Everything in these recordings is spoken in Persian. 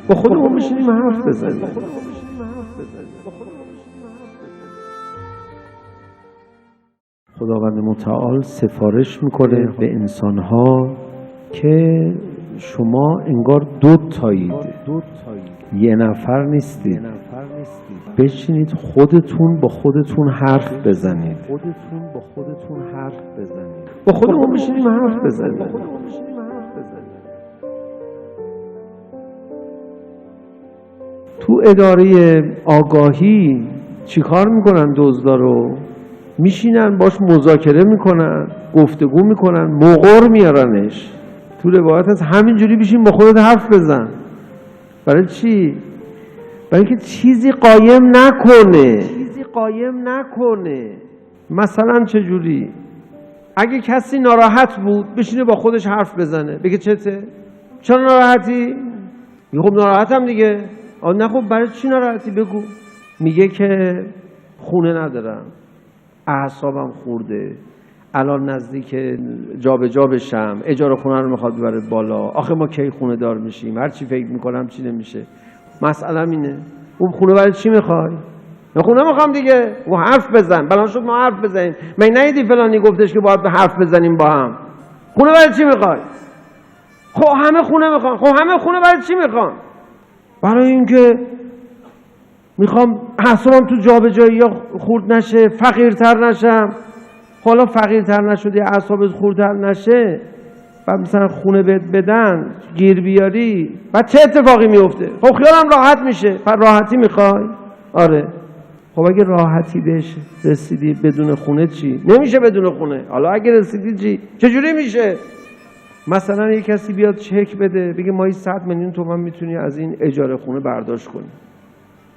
با خودمون میشینیم حرف بزنیم. خداوند متعال سفارش میکنه به انسانها که شما انگار دو تایید، یه نفر نیستید. بشینید خودتون با خودتون حرف بزنید. با خودمون بشینیم حرف بزنیم. تو اداره آگاهی چیکار میکنن دزدا رو؟ میشینن باش مذاکره میکنن، گفتگو میکنن، مقر میارنش. تو روایت هست همینجوری بشین با خودت حرف بزن. برای چی؟ برای اینکه چیزی قایم نکنه. مثلا چجوری؟ اگه کسی ناراحت بود بشینه با خودش حرف بزنه، بگه چته؟ چرا ناراحتی؟ میگه خب ناراحتم دیگه. نه خب برای چی ناراحتی؟ بگو. میگه که خونه ندارم، اعصابم خورده، الان نزدیک جابجا بشم، اجاره خونه رو میخواد ببره بالا، آخه ما کی خونه دار میشیم، هر چی فکر میکنم چی نمیشه. مسئله اینه. اون خونه برای چی میخوای؟ من خونه میخوام دیگه. و حرف بزن. بلان شد ما حرف بزنیم. من ندیدی فلانی گفتش که باید حرف بزنیم با هم. خونه برای چی میخوای؟ خب همه خونه میخوان. خب همه خونه برای چی میخوان؟ برای اینکه میخوام اعصابم تو جابجایی خورد نشه، فقیرتر نشم. حالا فقیرتر نشدی، اعصابت خوردتر نشه، بعد مثلا خونه بهت بدن، گیر بیاری، بعد چه اتفاقی میفته؟ خب خیالم راحت میشه. پر راحتی میخوای؟ آره. خب اگه راحتی بهش رسیدی بدون خونه چی؟ نمیشه بدون خونه. حالا اگه رسیدی چی؟ چجوری میشه؟ مثلا یک کسی بیاد چک بده بگه ماهی 100 میلیون تومان میتونی از این اجاره خونه برداشت کنی.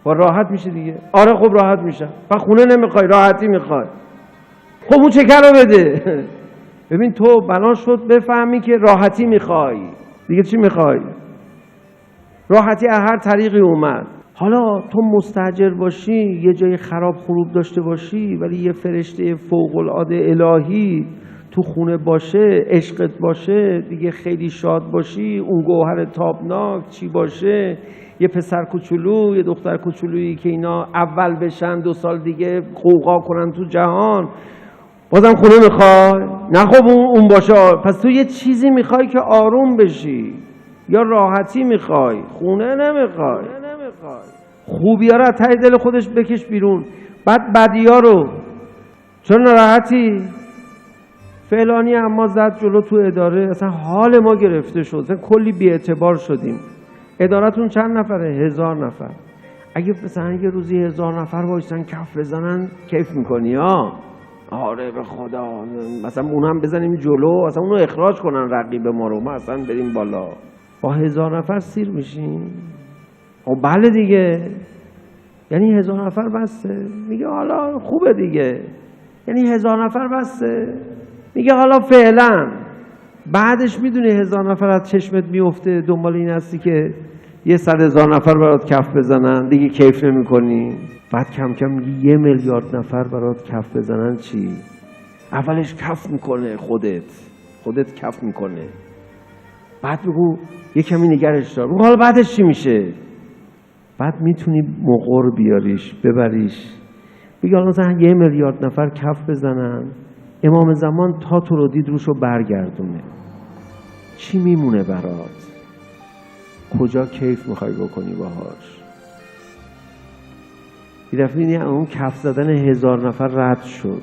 خب راحت میشه دیگه. آره خب راحت میشه. و خونه نمیخوای، راحتی میخوای. خب اون چکه رو بده. ببین تو بنا شد بفهمی که راحتی میخوای. دیگه چی میخوای؟ راحتی از هر طریقی اومد. حالا تو مستاجر باشی، یه جای خراب خروب داشته باشی، ولی یه فرشته فوق العاده الهی تو خونه باشه، عشقت باشه، دیگه خیلی شاد باشی، اون گوهر تابناک چی باشه، یه پسر کوچولو، یه دختر کوچولویی که اینا اول بشن 2 سال دیگه قوقا کنن تو جهان، بازم خونه میخوای؟ نه خب اون باشه. پس تو یه چیزی میخوای که آروم بشی، یا راحتی میخوای، خونه نمیخوای. خوبی ها رو از ته دل خودش بکش بیرون. بعد بدی ها رو چرا ناراحتی؟ فلانی اما زد جلو تو اداره، اصلا حال ما گرفته شد، اصلا کلی بی‌اعتبار شدیم. ادارتون چند نفره؟ 1000 نفر. اگه مثلا یه روزی 1000 نفر وایسن کف بزنن کیف میکنی ها؟ آره به خدا. مثلا اون هم بزنیم جلو، اصلا اونو اخراج کنن رقیب ما رو، ما اصلا بریم بالا. با 1000 نفر سیر میشیم؟ خب بله دیگه. یعنی 1000 نفر بسته؟ میگه حالا خوبه دیگه. یعنی 1000 نفر بسته؟ میگه حالا فعلا. بعدش میدونی 1000 نفر از چشمت میفته، دنبال این هستی که یه 100,000 نفر برات کف بزنن، دیگه کیف نمی کنی. بعد کم کم میگی 1 میلیارد نفر برات کف بزنن چی؟ اولش کف میکنه خودت کف میکنه. بعد بگو یه کمی نگرش دار. حالا بعدش چی میشه؟ بعد میتونی مقر بیاریش، ببریش، بگی حالا مثلا 1 میلیارد نفر کف بزنن، امام زمان تا تو رو دید روشو برگردونه. چی میمونه برات؟ کجا کیف میخوای بکنی باهاش؟ یه دفعه اون کف زدن 1000 نفر رد شد.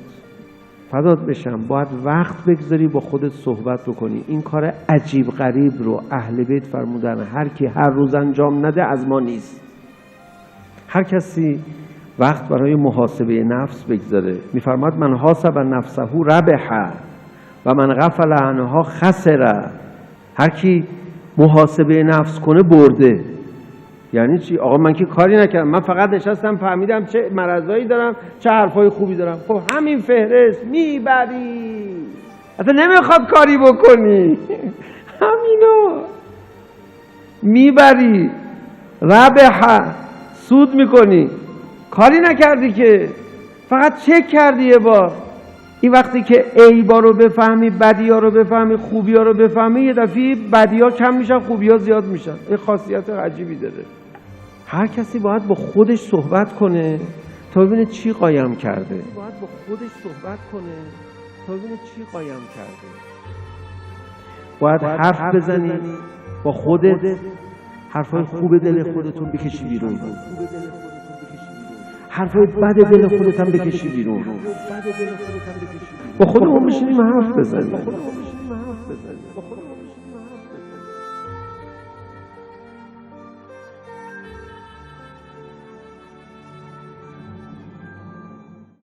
فدات بشم، باید وقت بگذاری با خودت صحبت بکنی. این کار عجیب غریب رو اهل بیت فرمودن هر کی هر روز انجام نده از ما نیست. هر کسی وقت برای محاسبه نفس بگذاره. میفرماد من حاسب نفسه ربح و من غفل عنها خسر. هر کی محاسبه نفس کنه برده. یعنی چی؟ آقا من که کاری نکردم، من فقط نشستم فهمیدم چه مرضایی دارم، چه حرفای خوبی دارم. خب همین فهرست میبری، اصلا نمیخواد کاری بکنی. همینو میبری، ربح، سود میکنی. کاری نکردی که، فقط چک کردی یه بار. این وقتی که عیبا رو بفهمی، بدی‌ها رو بفهمی، خوبی‌ها رو بفهمی، یه دفعه بدی‌ها کم میشن، خوبی‌ها زیاد میشن. این خاصیت عجیبی داره. هر کسی باید با خودش صحبت کنه تا ببینه چی قایم کرده. باید با خودش صحبت کنه تا ببینه چی قایم کرده. باید حرف بزنی با خودت، حرفای خوب دل خودتون بکشی بیرون، حرفای بد دل خودت هم بکشی بیرون. با خودمون بشینیم حرف بزنیم.